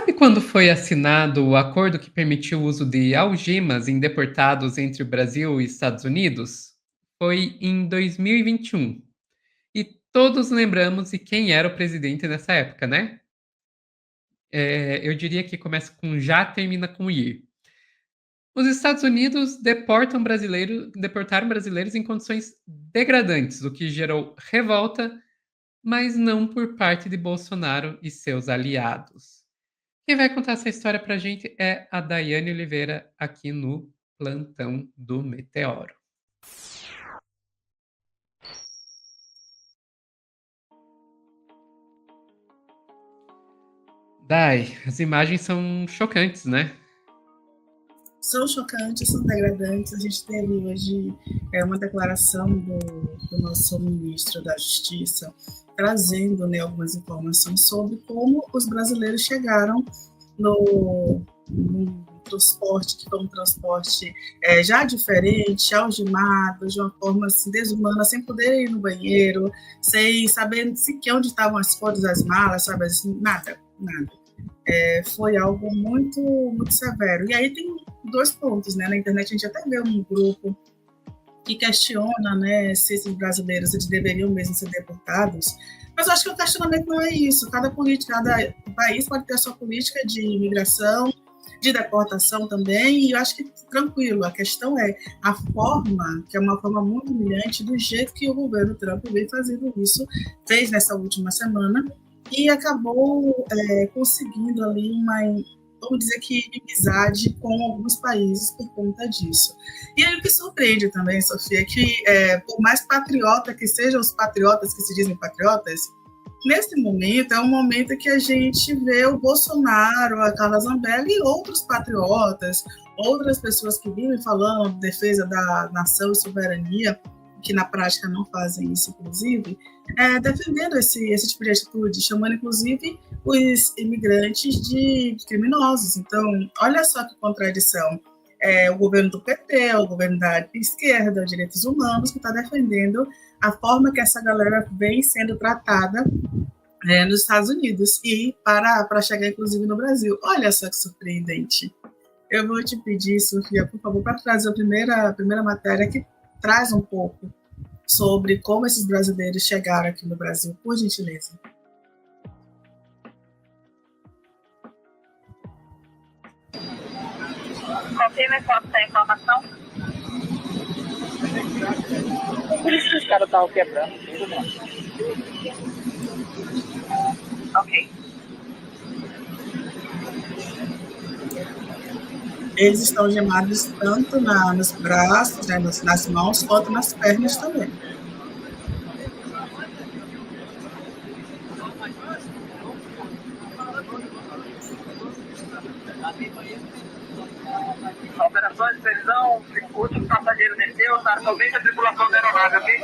sabe quando foi assinado o acordo que permitiu o uso de algemas em deportados entre o Brasil e Estados Unidos? Foi em 2021. E todos lembramos de quem era o presidente nessa época, né? Eu diria que começa com já, termina com ir. Os Estados Unidos deportaram brasileiros em condições degradantes, o que gerou revolta, mas não por parte de Bolsonaro e seus aliados. Quem vai contar essa história pra gente é a Daiane Oliveira, aqui no Plantão do Meteoro. Dai, as imagens são chocantes, né? São chocantes, são degradantes. A gente teve hoje uma declaração do nosso ministro da Justiça, trazendo, né, algumas informações sobre como os brasileiros chegaram no transporte, que foi um transporte já diferente, algemado, de uma forma assim, desumana, sem poder ir no banheiro, sem saber sequer onde estavam as coisas, as malas, sabe, assim, nada. Foi algo muito, muito severo. E aí tem dois pontos, né? Na internet a gente até vê um grupo que questiona, né, se esses brasileiros eles deveriam mesmo ser deportados, mas eu acho que o questionamento não é isso. Cada país pode ter a sua política de imigração, de deportação também, e eu acho que tranquilo. A questão é a forma, que é uma forma muito humilhante, do jeito que o governo Trump vem fazendo isso, fez nessa última semana, e acabou conseguindo ali vamos dizer que inimizade com alguns países por conta disso. E aí o que surpreende também, Sofia, é que por mais patriota que sejam os patriotas que se dizem patriotas, nesse momento é um momento que a gente vê o Bolsonaro, a Carla Zambelli e outros patriotas, outras pessoas que vivem falando de defesa da nação e soberania, que na prática não fazem isso, inclusive, defendendo esse tipo de atitude, chamando, inclusive, os imigrantes de criminosos. Então, olha só que contradição. O governo do PT, o governo da esquerda, direitos humanos, que está defendendo a forma que essa galera vem sendo tratada nos Estados Unidos e para chegar, inclusive, no Brasil. Olha só que surpreendente. Eu vou te pedir, Sofia, por favor, para trazer a primeira matéria que traz um pouco sobre como esses brasileiros chegaram aqui no Brasil, por gentileza. Confirma essa informação. Por isso que os caras estavam quebrando. Ok. Eles estão gemados tanto nos braços, né, nas mãos, quanto nas pernas também. Operações de previsão, o último passageiro desceu, tá? Somente a tripulação da aeronave, ok?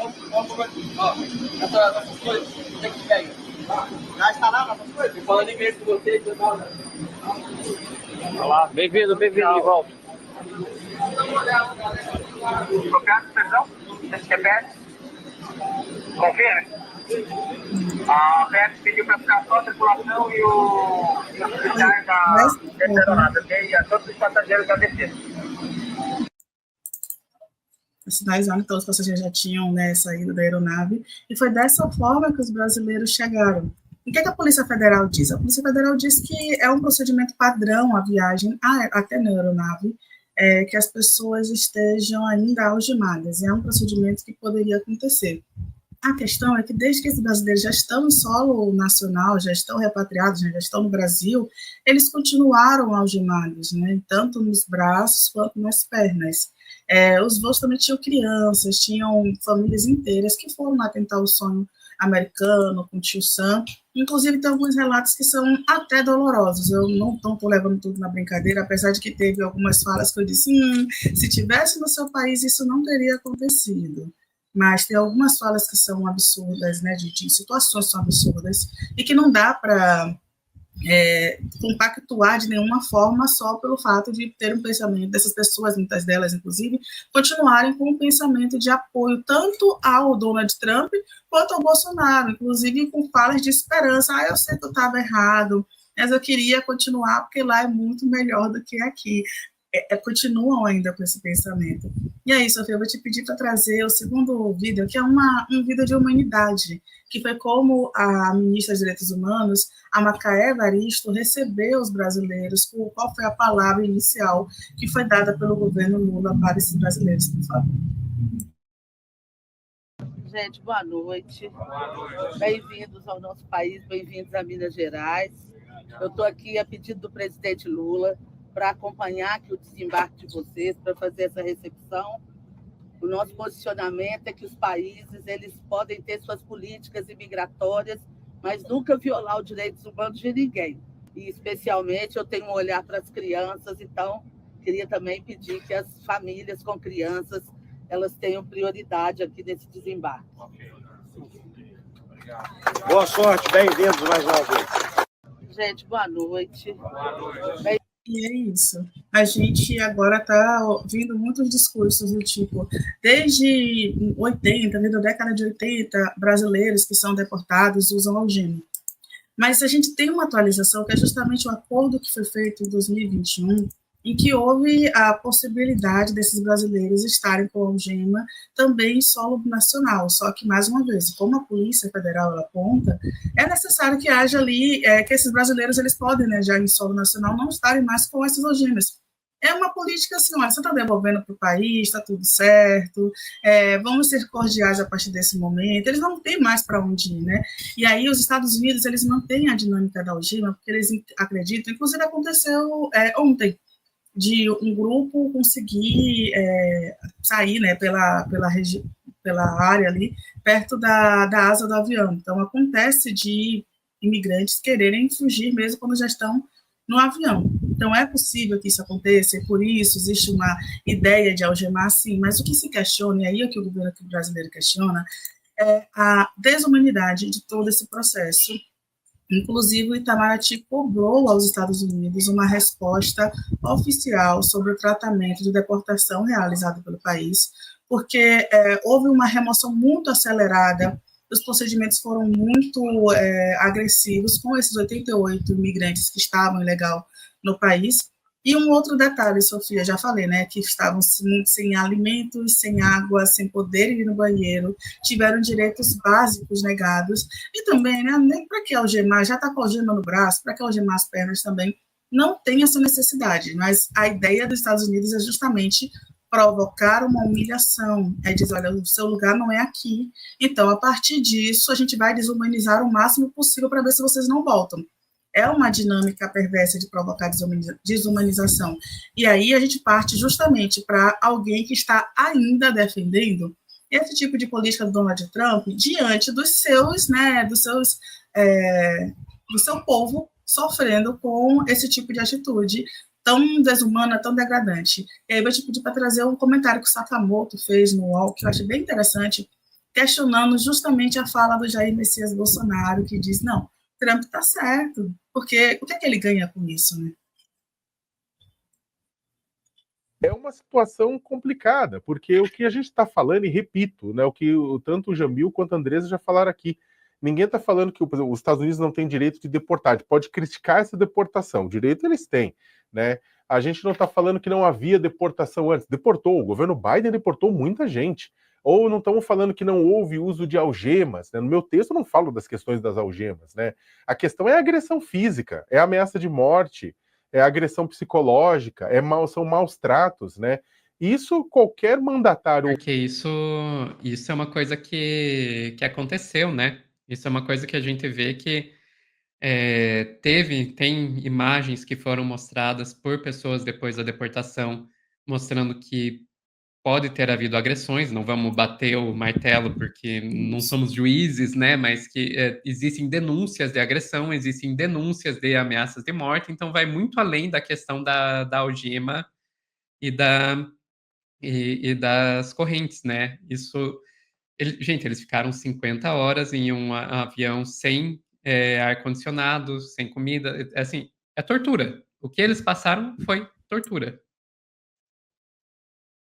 Essas coisas, tem que ficar aí. Já está lá, essas coisas? Falando em inglês com vocês, olá, bem-vindo de volta. Copiado, previsão? GPS? Confirme. A PF pediu para ficar só a tripulação e os oficiais da aeronave, ok? E a todos os passageiros da descida. Sinalizando que os passageiros já tinham, né, saído da aeronave, e foi dessa forma que os brasileiros chegaram. O que a Polícia Federal diz? A Polícia Federal diz que é um procedimento padrão a viagem até na aeronave, que as pessoas estejam ainda algemadas. É um procedimento que poderia acontecer. A questão é que desde que esses brasileiros já estão no solo nacional, já estão repatriados, já estão no Brasil, eles continuaram algemados, né, tanto nos braços quanto nas pernas. Os voos também tinham crianças, tinham famílias inteiras que foram lá tentar o sonho americano, com o tio Sam. Inclusive, tem alguns relatos que são até dolorosos. Eu não estou levando tudo na brincadeira, apesar de que teve algumas falas que eu disse, se tivesse no seu país, isso não teria acontecido. Mas tem algumas falas que são absurdas, né, de situações que são absurdas, e que não dá para compactuar de nenhuma forma só pelo fato de ter um pensamento dessas pessoas, muitas delas, inclusive, continuarem com um pensamento de apoio tanto ao Donald Trump quanto ao Bolsonaro, inclusive com falas de esperança. Eu sei que eu estava errado, mas eu queria continuar porque lá é muito melhor do que aqui. Continuam ainda com esse pensamento. E aí, Sofia, eu vou te pedir para trazer o segundo vídeo, que é um vídeo de humanidade, que foi como a ministra dos Direitos Humanos, a Macaé Evaristo, recebeu os brasileiros, qual foi a palavra inicial que foi dada pelo governo Lula para esses brasileiros, por favor. Gente, boa noite. Bem-vindos ao nosso país, bem-vindos a Minas Gerais. Eu estou aqui a pedido do presidente Lula para acompanhar aqui o desembarque de vocês, para fazer essa recepção. O nosso posicionamento é que os países eles podem ter suas políticas imigratórias, mas nunca violar os direitos humanos de ninguém. E, especialmente, eu tenho um olhar para as crianças, então, queria também pedir que as famílias com crianças elas tenham prioridade aqui nesse desembarque. Boa sorte, bem-vindos mais uma vez. Gente, boa noite. E é isso. A gente agora está ouvindo muitos discursos do tipo, desde 80, desde a década de 80, brasileiros que são deportados usam algema. Mas a gente tem uma atualização que é justamente o acordo que foi feito em 2021, em que houve a possibilidade desses brasileiros estarem com algema também em solo nacional, só que, mais uma vez, como a Polícia Federal ela aponta, é necessário que haja ali, que esses brasileiros eles podem, né, já em solo nacional, não estarem mais com essas algemas. É uma política assim, olha, você está devolvendo para o país, está tudo certo, vamos ser cordiais a partir desse momento, eles não têm mais para onde ir, né? E aí os Estados Unidos, eles mantêm a dinâmica da algema, porque eles acreditam, inclusive aconteceu ontem, de um grupo conseguir sair, né, pela área ali, perto da asa do avião. Então, acontece de imigrantes quererem fugir mesmo quando já estão no avião. Então, é possível que isso aconteça, e por isso existe uma ideia de algemar, sim, mas o que se questiona, e aí é que o governo brasileiro questiona, é a desumanidade de todo esse processo. Inclusive, o Itamaraty cobrou aos Estados Unidos uma resposta oficial sobre o tratamento de deportação realizado pelo país, porque houve uma remoção muito acelerada, os procedimentos foram muito agressivos com esses 88 imigrantes que estavam ilegal no país. E um outro detalhe, Sofia, já falei, né, que estavam sem alimentos, sem água, sem poder ir no banheiro, tiveram direitos básicos negados, e também, né, nem para que algemar, já está com algema no braço, para que algemar as pernas também, não tem essa necessidade, mas a ideia dos Estados Unidos é justamente provocar uma humilhação, é dizer, olha, o seu lugar não é aqui, então, a partir disso, a gente vai desumanizar o máximo possível para ver se vocês não voltam. É uma dinâmica perversa de provocar desumanização. E aí a gente parte justamente para alguém que está ainda defendendo esse tipo de política do Donald Trump diante dos seus, né, do seu povo sofrendo com esse tipo de atitude tão desumana, tão degradante. E aí eu vou te pedir para trazer um comentário que o Sakamoto fez no UOL, que eu achei bem interessante, questionando justamente a fala do Jair Messias Bolsonaro, que diz, não, Trump está certo, porque o que é que ele ganha com isso, né? É uma situação complicada, porque o que a gente está falando, e repito, né, o que tanto o Jamil quanto a Andresa já falaram aqui, ninguém está falando que os Estados Unidos não têm direito de deportar, a gente pode criticar essa deportação, direito eles têm, né? A gente não está falando que não havia deportação antes, deportou, o governo Biden deportou muita gente, ou não estamos falando que não houve uso de algemas, né? No meu texto eu não falo das questões das algemas, né? A questão é a agressão física, é a ameaça de morte, é a agressão psicológica, são maus tratos, né? Isso qualquer mandatário... Porque isso é uma coisa que aconteceu, né? Isso é uma coisa que a gente vê que tem imagens que foram mostradas por pessoas depois da deportação, mostrando que pode ter havido agressões, não vamos bater o martelo porque não somos juízes, né? Mas que existem denúncias de agressão, existem denúncias de ameaças de morte, então vai muito além da questão da algema e das correntes, né? Gente, eles ficaram 50 horas em um avião sem ar-condicionado, sem comida, assim, é tortura. O que eles passaram foi tortura.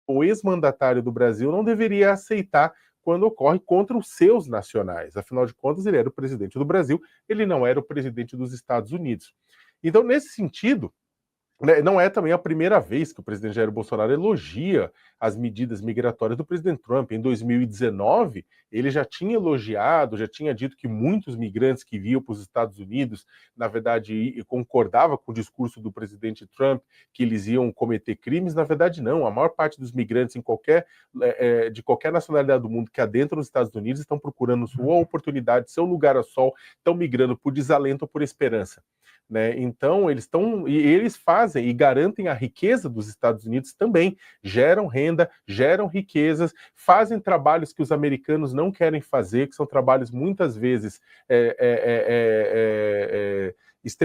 O ex-mandatário do Brasil não deveria aceitar quando ocorre contra os seus nacionais. Afinal de contas, ele era o presidente do Brasil, ele não era o presidente dos Estados Unidos. Então, nesse sentido, não é também a primeira vez que o presidente Jair Bolsonaro elogia as medidas migratórias do presidente Trump. Em 2019, ele já tinha elogiado, já tinha dito que muitos migrantes que vinham para os Estados Unidos, na verdade, concordava com o discurso do presidente Trump, que eles iam cometer crimes. Na verdade, não. A maior parte dos migrantes de qualquer nacionalidade do mundo que adentram os Estados Unidos estão procurando sua oportunidade, seu lugar ao sol, estão migrando por desalento ou por esperança. Né? Então, eles fazem e garantem a riqueza dos Estados Unidos também, geram renda, geram riquezas, fazem trabalhos que os americanos não querem fazer, que são trabalhos muitas vezes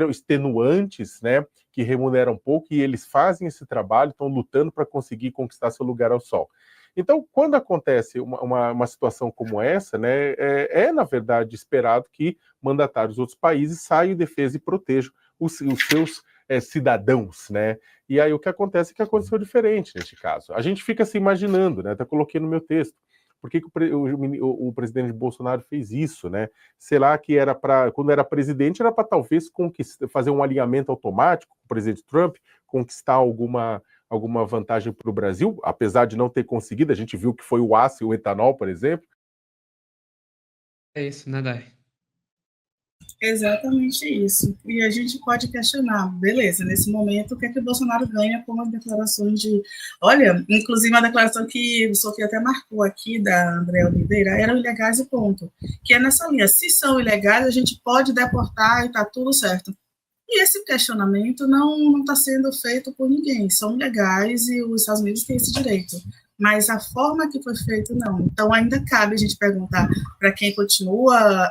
extenuantes, né? Que remuneram pouco, e eles fazem esse trabalho, estão lutando para conseguir conquistar seu lugar ao sol. Então, quando acontece uma situação como essa, né, na verdade, esperado que mandatários de outros países saiam em defesa e protejam os seus cidadãos, né? E aí o que acontece é que aconteceu diferente neste caso. A gente fica se imaginando, né? Até coloquei no meu texto. Por que o presidente Bolsonaro fez isso, né? Será que era para, quando era presidente, era para talvez fazer um alinhamento automático com o presidente Trump, conquistar alguma vantagem para o Brasil, apesar de não ter conseguido? A gente viu que foi o aço e o etanol, por exemplo. É isso, né, Dai? Exatamente isso. E a gente pode questionar, beleza, nesse momento, o que é que o Bolsonaro ganha com as declarações de... Olha, inclusive uma declaração que o Sofia até marcou aqui, da Andréa Oliveira, eram ilegais e ponto. Que é nessa linha, se são ilegais, a gente pode deportar e tá tudo certo. E esse questionamento não está sendo feito por ninguém. São legais e os Estados Unidos têm esse direito. Mas a forma que foi feito, não. Então, ainda cabe a gente perguntar para quem continua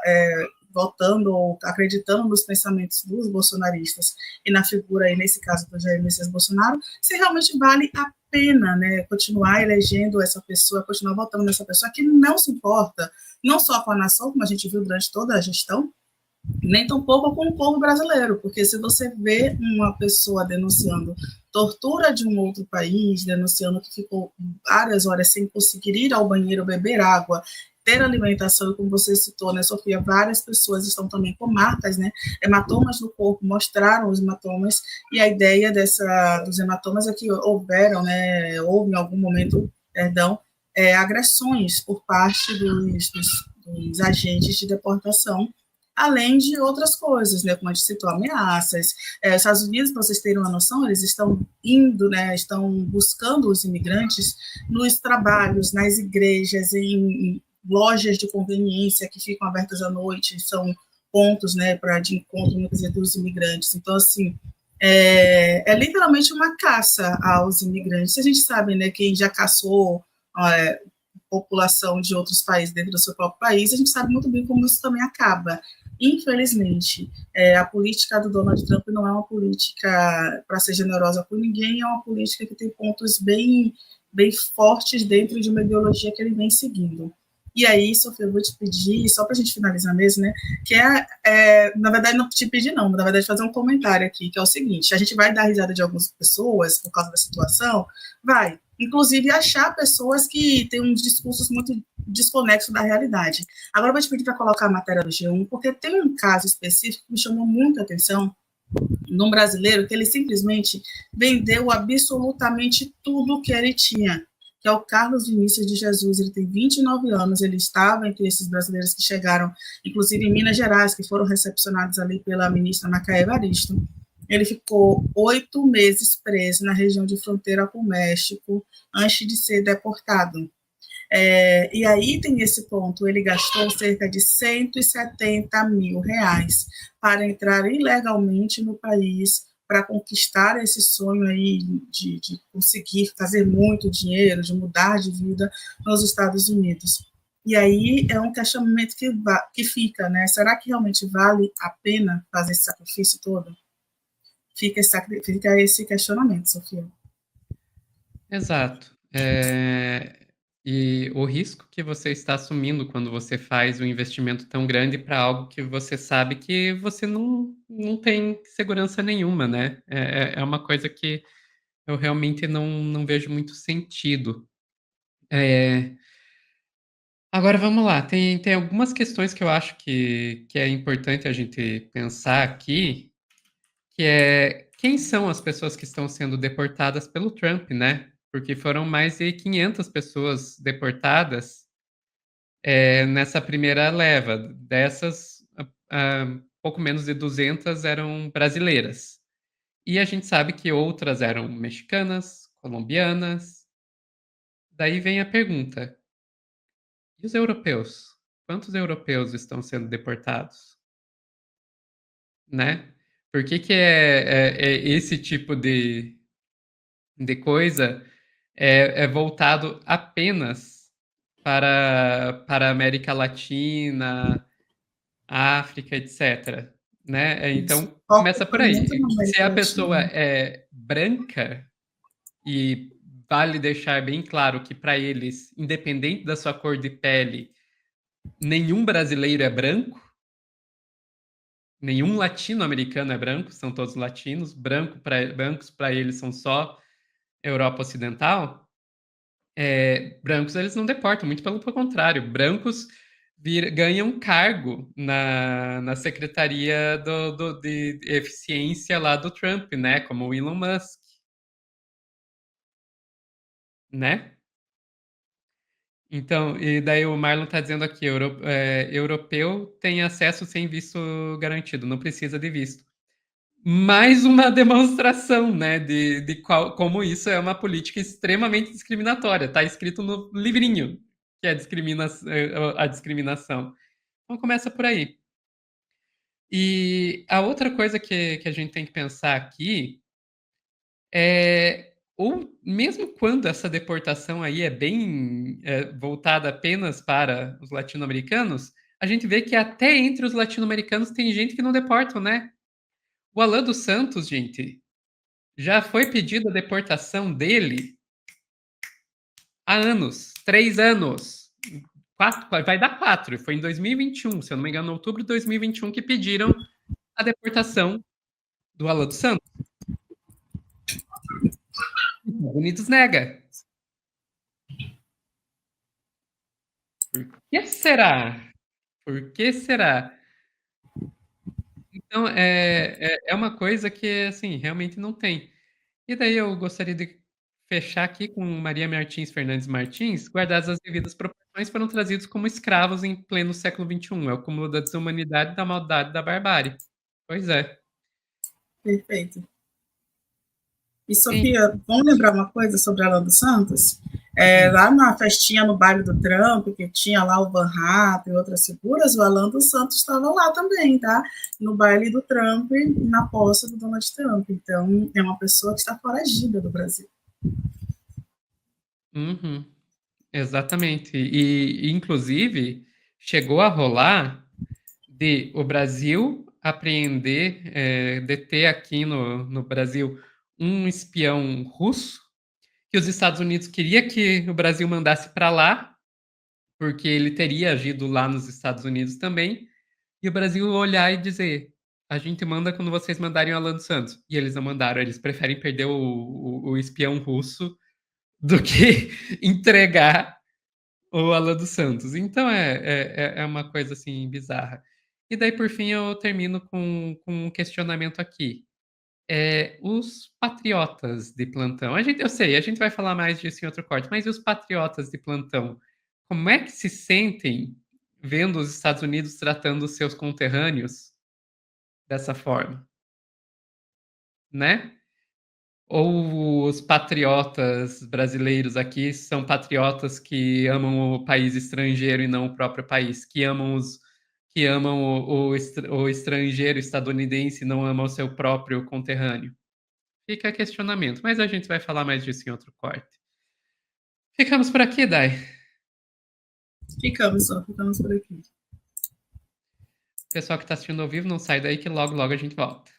votando ou acreditando nos pensamentos dos bolsonaristas e na figura, aí, nesse caso do Jair Messias Bolsonaro, se realmente vale a pena, né, continuar elegendo essa pessoa, continuar votando nessa pessoa que não se importa, não só com a nação, como a gente viu durante toda a gestão, nem tampouco com o povo brasileiro, porque se você vê uma pessoa denunciando tortura de um outro país, denunciando que ficou várias horas sem conseguir ir ao banheiro, beber água, ter alimentação, e como você citou, né, Sofia, várias pessoas estão também com marcas, né, hematomas no corpo, mostraram os hematomas, e a ideia dos hematomas é que houve em algum momento, agressões por parte dos agentes de deportação, além de outras coisas, né, como a gente citou, ameaças. Os Estados Unidos, para vocês terem uma noção, eles estão indo, né, estão buscando os imigrantes nos trabalhos, nas igrejas, em lojas de conveniência que ficam abertas à noite, são pontos, né, de encontro, muitas vezes, dos imigrantes. Então, assim, é literalmente uma caça aos imigrantes. A gente sabe, né, quem já caçou população de outros países dentro do seu próprio país, a gente sabe muito bem como isso também acaba. Infelizmente, a política do Donald Trump não é uma política para ser generosa com ninguém, é uma política que tem pontos bem, bem fortes dentro de uma ideologia que ele vem seguindo. E aí, Sofia, eu vou te pedir, só para a gente finalizar mesmo, né, que na verdade, não te pedir não, na verdade, fazer um comentário aqui, que é o seguinte: a gente vai dar risada de algumas pessoas por causa da situação, inclusive achar pessoas que têm uns discursos muito desconexos da realidade. Agora eu vou te pedir para colocar a matéria do G1, porque tem um caso específico que me chamou muita atenção, num brasileiro, que ele simplesmente vendeu absolutamente tudo que ele tinha, que é o Carlos Vinícius de Jesus. Ele tem 29 anos, ele estava entre esses brasileiros que chegaram, inclusive em Minas Gerais, que foram recepcionados ali pela ministra Macaé Evaristo. Ele ficou 8 meses preso na região de fronteira com o México, antes de ser deportado. E aí tem esse ponto, ele gastou cerca de R$170 mil para entrar ilegalmente no país, para conquistar esse sonho aí de conseguir fazer muito dinheiro, de mudar de vida nos Estados Unidos. E aí é um questionamento que fica, né? Será que realmente vale a pena fazer esse sacrifício todo? Fica esse questionamento, Sofia. Exato. E o risco que você está assumindo quando você faz um investimento tão grande para algo que você sabe que você não tem segurança nenhuma, né? É uma coisa que eu realmente não vejo muito sentido. Agora vamos lá, tem algumas questões que eu acho que é importante a gente pensar aqui, que é quem são as pessoas que estão sendo deportadas pelo Trump, né? Porque foram mais de 500 pessoas deportadas nessa primeira leva. Dessas, pouco menos de 200 eram brasileiras. E a gente sabe que outras eram mexicanas, colombianas. Daí vem a pergunta: e os europeus? Quantos europeus estão sendo deportados? Né? Por que é esse tipo de coisa é voltado apenas para a América Latina, África, etc. Né? Isso. Então, Foco começa por aí. muito na Se América a pessoa Latina. é branca, e vale deixar bem claro que para eles, independente da sua cor de pele, nenhum brasileiro é branco, nenhum latino-americano é branco, são todos latinos, brancos para eles são só Europa Ocidental. Brancos eles não deportam, muito pelo contrário, brancos ganham cargo na Secretaria de Eficiência lá do Trump, né? Como o Elon Musk, né? Então, e daí o Marlon está dizendo aqui, europeu tem acesso sem visto garantido, não precisa de visto. Mais uma demonstração, né, como isso é uma política extremamente discriminatória. Está escrito no livrinho que é a discriminação. Então começa por aí. E a outra coisa que a gente tem que pensar aqui ou mesmo quando essa deportação aí é bem voltada apenas para os latino-americanos, a gente vê que até entre os latino-americanos tem gente que não deportam, né? O Alan dos Santos, gente, já foi pedida a deportação dele há anos, 3 anos. 4, vai dar 4. Foi em 2021, se eu não me engano, em outubro de 2021, que pediram a deportação do Alan dos Santos. Os Estados Unidos nega. Por que será? Por que será? Então, é uma coisa que, assim, realmente não tem. E daí eu gostaria de fechar aqui com Maria Martins Fernandes Martins, guardadas as devidas proporções, foram trazidos como escravos em pleno século XXI. É o cúmulo da desumanidade, da maldade, da barbárie. Pois é. Perfeito. E, Sim. Sofia, vamos lembrar uma coisa sobre Alan dos Santos? Lá na festinha no baile do Trump, que tinha lá o Van Rapp e outras figuras, o Alan dos Santos estava lá também, tá? No baile do Trump, na posse do Donald Trump. Então, é uma pessoa que está foragida do Brasil. Uhum. Exatamente. E, inclusive, chegou a rolar de o Brasil apreender, deter aqui no Brasil um espião russo, que os Estados Unidos queria que o Brasil mandasse para lá, porque ele teria agido lá nos Estados Unidos também, e o Brasil olhar e dizer: a gente manda quando vocês mandarem o Alan dos Santos. E eles não mandaram, eles preferem perder o espião russo do que entregar o Alan dos Santos. Então é uma coisa assim bizarra. E daí, por fim, eu termino com um questionamento aqui. Os patriotas de plantão. Eu sei, a gente vai falar mais disso em outro corte, mas e os patriotas de plantão? Como é que se sentem vendo os Estados Unidos tratando os seus conterrâneos dessa forma, né? Ou os patriotas brasileiros aqui são patriotas que amam o país estrangeiro e não o próprio país, que amam o estrangeiro estadunidense e não amam o seu próprio conterrâneo. Fica questionamento, mas a gente vai falar mais disso em outro corte. Ficamos por aqui, Dai. Ficamos por aqui. Pessoal que está assistindo ao vivo, não sai daí que logo, logo a gente volta.